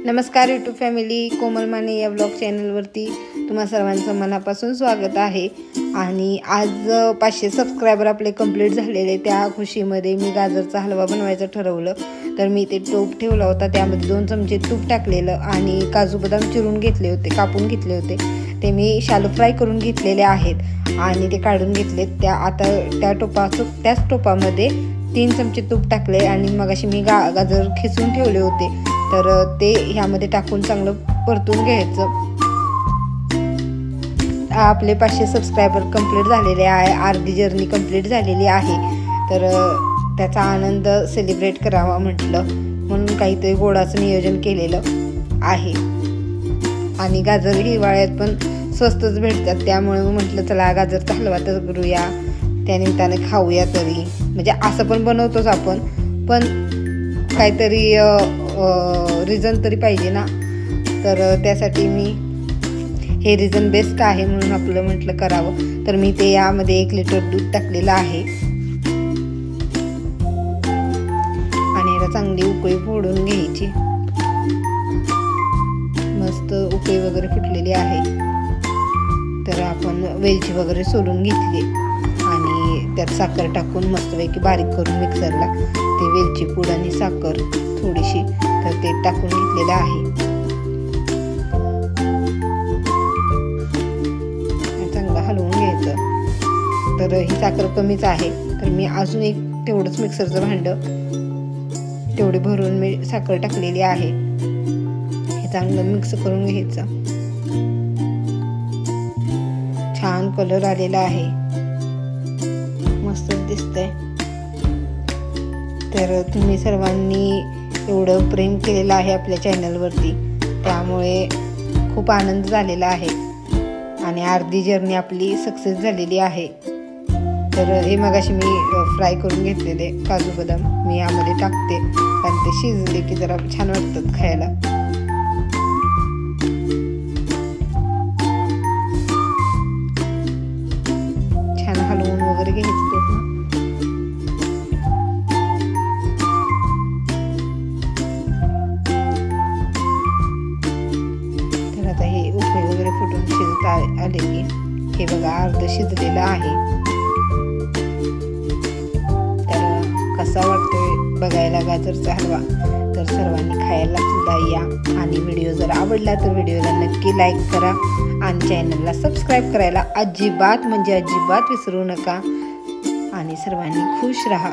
नमस्कार YouTube family, कोमल माने या blog चॅनलवरती तुम्हा सर्वांचं मनापासून स्वागत आहे। आणि आज 500 सबस्क्रायबर आपले कंप्लीट झालेले, त्या खुशीमध्ये मी गाजरचा हलवा बनवायचं ठरवलं। तर मी ते तूप ठेवला होता, त्यामध्ये 2 चमचे तूप टाकलेलं आणि काजू बदाम चिरून घेतले होते, कापून घेतले होते। ते मी शालो फ्राय करून घेतलेले आहेत आणि ते काढून घेतलेत। त्याच टोपामध्ये 3 चमचे तूप टाकले आणि मगाशी मी गाजर खिसून ठेवले होते, तर ते ह्यामध्ये टाकून चांगलं परतून घ्यायचं। आपले 500 सबस्क्रायबर कंप्लीट झालेले आहे, अर्धी जर्नी कंप्लीट झालेली आहे। तर त्याचा आनंद सेलिब्रेट करावा म्हटलं, म्हणून काहीतरी गोडाचं नियोजन केलेलं आहे। आणि गाजर हिवाळ्यात पण स्वस्तच भेटतात, त्यामुळे म्हटलं चला गाजरचा हलवा तर करूया, त्यानिमित्ताने खाऊया तरी। म्हणजे असं पण बनवतोच आपण, पण काहीतरी रिझन तरी पाहिजे ना। तर त्यासाठी मी हे रिझन बेस्ट आहे म्हणून आपलं म्हटलं करावं। तर मी ते यामध्ये 1 लिटर दूध टाकलेलं आहे आणि याला चांगली उकळी फोडून घ्यायची। मस्त उकळी वगैरे फुटलेली आहे, तर आपण वेलची वगैरे सोलून घेतली आणि त्यात साखर टाकून मस्तपैकी बारीक करून मिक्सरला ते वेलची पूड आणि साखर थोडीशी तर ते टाकून घेतलेलं आहे। चांगलं हलवून घ्यायचं। तर ही साखर कमीच आहे, तर मी अजून एक तेवढंच मिक्सरचं भांडं तेवढे भरून मी साखर टाकलेली आहे। हे चांगलं मिक्स करून घ्यायचं। छान कलर आलेला आहे, मस्त दिसतंय। तर तुम्ही सर्वांनी एवढं प्रेम केलेलं आहे आपल्या चॅनलवरती, त्यामुळे खूप आनंद झालेला आहे आणि अर्धी जर्नी आपली सक्सेस झालेली आहे। तर हे मगाशी मी फ्राय करून घेतलेले काजू बदाम मी यामध्ये टाकते, कारण ते शिजले की जरा छान वाटतात खायला। छान हलवून वगैरे घ्यायचं पूर्ण। तर आता हे उकळी वगैरे फुटून शिजत आले की हे बघा अर्ध शिजलेलं आहे। तर कसा वाटतोय बघायला गाजरचा हलवा, तर सर्वांनी खायला सुद्धा या। आणि व्हिडिओ जर आवडला तर व्हिडिओला नक्की लाईक करा आणि चॅनलला सबस्क्राईब करायला अजिबात विसरू नका। आणि सर्वांनी खुश राहा।